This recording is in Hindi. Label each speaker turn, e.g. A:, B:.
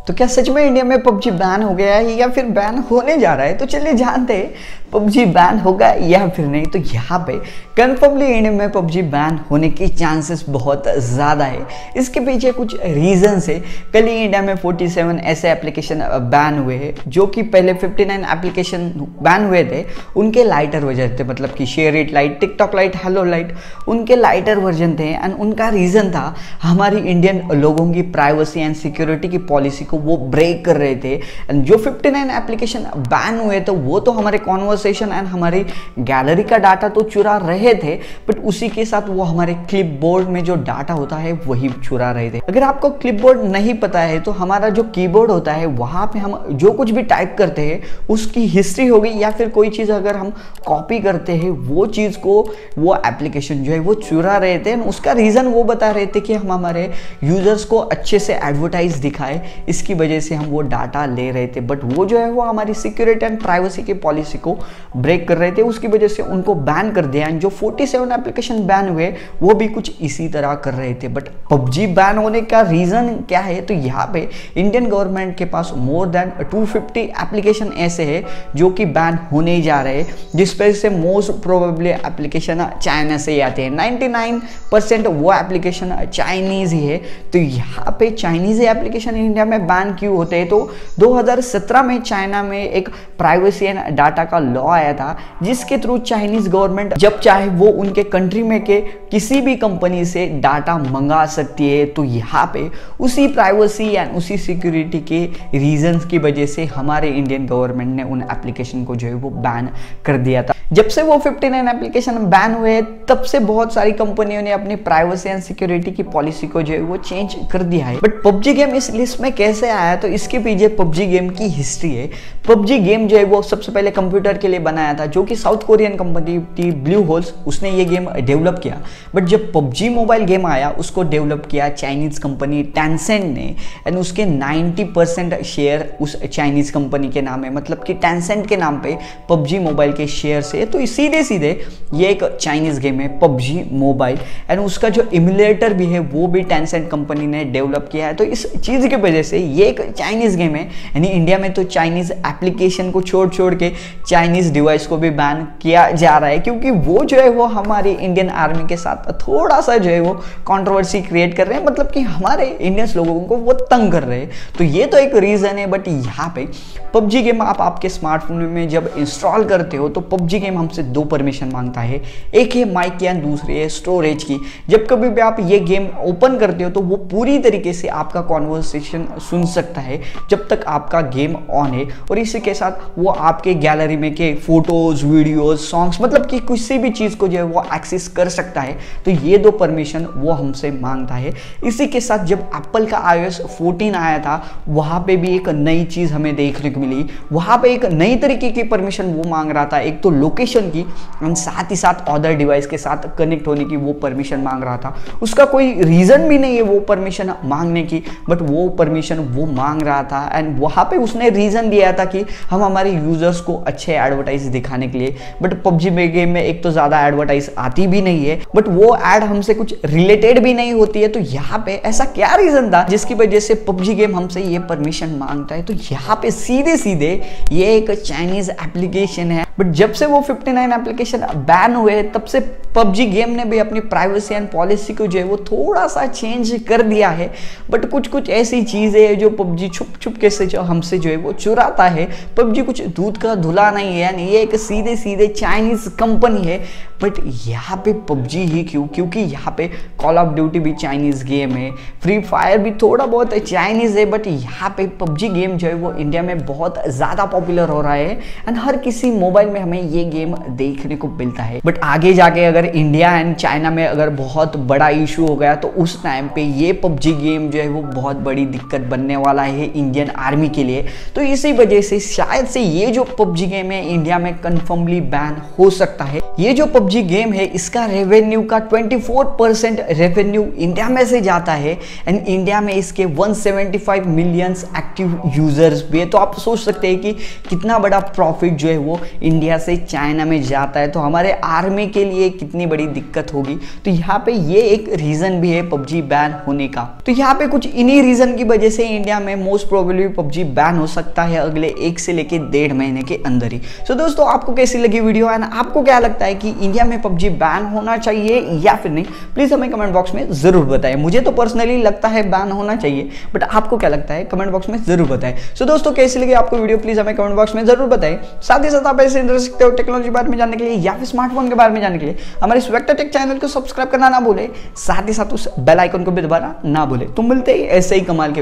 A: तो क्या सच में इंडिया में पबजी बैन हो गया है या फिर बैन होने जा रहा है? तो चलिए जानते हैं पबजी बैन होगा या फिर नहीं। तो यहाँ पे कन्फर्मली इंडिया में पबजी बैन होने की चांसेस बहुत ज़्यादा है। इसके पीछे कुछ रीजंस है। कल ही इंडिया में 47 ऐसे एप्लीकेशन बैन हुए हैं जो कि पहले 59 एप्लीकेशन बैन हुए थे। उनके लाइटर वर्जन थे, मतलब कि share it light, TikTok light, hello light, उनके लाइटर वर्जन थे। एंड उनका रीज़न था हमारी इंडियन लोगों की प्राइवेसी एंड सिक्योरिटी की पॉलिसी को वो ब्रेक कर रहे थे। एंड जो 59 एप्लीकेशन बैन हुए तो वो तो हमारे कॉन्वर्सेशन एंड हमारी गैलरी का डाटा तो चुरा रहे थे, बट उसी के साथ वो हमारे क्लिपबोर्ड में जो डाटा होता है वही चुरा रहे थे। अगर आपको क्लिपबोर्ड नहीं पता है तो हमारा जो कीबोर्ड होता है वहां पे हम जो कुछ भी टाइप करते हैं उसकी हिस्ट्री होगी, या फिर कोई चीज़ अगर हम कॉपी करते हैं वो चीज़ को वो एप्लीकेशन जो है वो चुरा रहे थे। उसका रीज़न वो बता रहे थे कि हम हमारे यूजर्स को अच्छे से एडवर्टाइज दिखाए, इसकी वजह से हम वो डाटा ले रहे थे। बट वो जो है वो हमारी सिक्योरिटी एंड प्राइवेसी की पॉलिसी को ब्रेक कर रहे थे, उसकी वजह से उनको बैन कर दिया। एंड जो 47 एप्लीकेशन बैन हुए वो भी कुछ इसी तरह कर रहे थे। बट पबजी बैन होने का रीजन क्या है? तो यहाँ पे इंडियन गवर्नमेंट के पास मोर देन 250 एप्लीकेशन ऐसे हैं जो कि बैन होने ही जा रहे हैं, जिसपे से मोस्ट प्रोबेबली एप्लीकेशन चाइना से ही आते हैं। 99% वो एप्लीकेशन चाइनीज ही है। तो यहाँ पे चाइनीज एप्लीकेशन इंडिया में बैन क्यों होते हैं? तो 2017 में चाइना में एक प्राइवेसी एंड डाटा का लॉ आया था, जिसके थ्रू चाइनीज गवर्नमेंट जब चाहे वो उनके कंट्री में के किसी भी कंपनी से डाटा मंगा सकती है। तो यहाँ पे उसी प्राइवेसी एंड उसी सिक्योरिटी के रीजंस की वजह से हमारे इंडियन गवर्नमेंट ने उन एप्लीकेशन को जो है वो बैन कर दिया था। जब से वो 59 एप्लीकेशन बैन हुए तब से बहुत सारी कंपनियों ने अपनी प्राइवेसी एंड सिक्योरिटी की पॉलिसी को जो है वो चेंज कर दिया है। बट पबजी गेम इस लिस्ट में कैसे आया? तो इसके पीछे पबजी गेम की हिस्ट्री है। पबजी गेम जो है वो सबसे पहले कंप्यूटर के लिए बनाया था, जो कि साउथ कोरियन कंपनी थी ब्लू होल्स, उसने ये गेम डेवलप किया। बट जब पबजी मोबाइल गेम आया उसको डेवलप किया चाइनीज कंपनी टेंसेंट ने, एंड उसके 90% शेयर उस चाइनीज कंपनी के नाम है, मतलब कि टेंसेंट के नाम पे पबजी मोबाइल के शेयर से। तो सीधे सीधे ये एक चाइनीज गेम है पबजी मोबाइल, एंड उसका जो इमुलेटर भी है वो भी टेंसेंट कंपनी ने डेवलप किया है। तो इस चीज़ की वजह से ये एक चाइनीज गेम है। यानी इंडिया में तो चाइनीज एप्लीकेशन को छोड़ के चाइनीज डिवाइस को भी बैन किया जा रहा है, क्योंकि वो जो है वो हमारी इंडियन आर्मी के साथ थोड़ा सा जो है वो कंट्रोवर्सी क्रिएट कर रहे हैं, मतलब कि हमारे इंडियंस लोगों को वो तंग कर रहे हैं। तो ये तो एक रीज़न है। बट यहाँ पे पबजी गेम आप आपके स्मार्टफोन में जब इंस्टॉल करते हो तो पबजी गेम हमसे 2 परमिशन मांगता है। एक है माइक की एंड दूसरी है स्टोरेज की। जब कभी भी आप ये गेम ओपन करते हो तो वो पूरी तरीके से आपका कॉन्वर्सेशन सुन सकता है जब तक आपका गेम ऑन है, और इसी के साथ वो आपके गैलरी में के फोटोज, वीडियोज, सॉन्ग्स, मतलब कि किसी भी चीज़ को जो है वो एक्सेस कर सकता है। तो ये 2 परमिशन वो हमसे मांगता है। इसी के साथ जब एप्पल का iOS 14 आया था वहाँ पे भी एक नई चीज़ हमें देखने को मिली। वहाँ पे एक नई तरीके की परमिशन वो मांग रहा था, एक तो लोकेशन की और साथ ही साथ अदर डिवाइस के साथ कनेक्ट होने की वो परमिशन मांग रहा था। उसका कोई रीज़न भी नहीं है वो परमिशन मांगने की, बट वो परमिशन वो मांग रहा था। एंड वहाँ पे उसने रीज़न दिया था कि हम हमारे यूजर्स को अच्छे एडवर्टाइज दिखाने के लिए। बट पबजी गेम में एक तो ज़्यादा एडवर्टाइज आती भी नहीं है, बट वो एड हमसे कुछ रिलेटेड भी नहीं होती है। तो यहाँ पे ऐसा क्या रीज़न था जिसकी वजह से पबजी गेम हमसे ये परमिशन मांगता है? तो यहाँ पे सीधे सीधे ये एक चाइनीज एप्लीकेशन है। बट जब से वो 59 एप्लीकेशन बैन हुए तब से पबजी गेम ने भी अपनी प्राइवेसी एंड पॉलिसी को जो है वो थोड़ा सा चेंज कर दिया है। बट कुछ ऐसी चीज़ें हैं जो पबजी छुप के से जो हमसे जो है वो चुराता है। पबजी कुछ दूध का धुला नहीं है, यानी ये एक सीधे सीधे चाइनीज कंपनी है। बट यहाँ पे पबजी ही क्यों? क्योंकि यहाँ पे कॉल ऑफ ड्यूटी भी चाइनीज गेम है, फ्री फायर भी थोड़ा बहुत चाइनीज है। बट यहाँ पे पबजी गेम जो है वो इंडिया में बहुत ज़्यादा पॉपुलर हो रहा है, एंड हर किसी मोबाइल में हमें ये गेम देखने को मिलता है। बट आगे जाके अगर इंडिया एंड चाइना में अगर बहुत बड़ा इशू हो गया तो उस टाइम पे ये पबजी गेम जो है वो बहुत बड़ी दिक्कत बनने वाला है इंडियन आर्मी के लिए। तो इसी वजह से शायद से ये जो पबजी गेम है इंडिया में कंफर्मली बैन हो सकता है। ये जो पबजी गेम है इसका रेवेन्यू का 24% रेवेन्यू इंडिया में से जाता है, एंड इंडिया में इसके 175 मिलियंस एक्टिव यूजर्स भी है। तो आप सोच सकते हैं कि कितना बड़ा प्रॉफिट जो है वो इंडिया से चाइना में जाता है तो हमारे आर्मी के लिए कितनी बड़ी दिक्कत होगी। तो यहाँ पे ये एक रीजन भी है पबजी बैन होने का। तो यहाँ पे कुछ इन्हीं रीजन की वजह से इंडिया में मोस्ट प्रोबेबली पबजी बैन हो सकता है अगले 1 से लेके 1.5 महीने के अंदर ही। सो दोस्तों, आपको कैसी लगी वीडियो एंड आपको क्या लगता है कि इंडिया में पबजी बैन होना चाहिए या फिर नहीं, प्लीज हमें कमेंट बॉक्स में जरूर बताएं। मुझे तो पर्सनली लगता है बैन होना चाहिए, बट आपको क्या लगता है कमेंट बॉक्स में जरूर बताएं। सो दोस्तों, कैसी लगी आपको वीडियो प्लीज हमें कमेंट बॉक्स में जरूर बताएं। साथ ही साथ आप ऐसे इंटरेस्ट हो टेक्नोलॉजी के बारे में जानने के लिए या फिर स्मार्टफोन के बारे में जानने के लिए हमारे वेक्टर टेक चैनल को सब्सक्राइब करना ना भूले, साथ ही साथ उस बेल आइकन को भी दबाना ना भूले। तो मिलते ही ऐसे ही कमाल के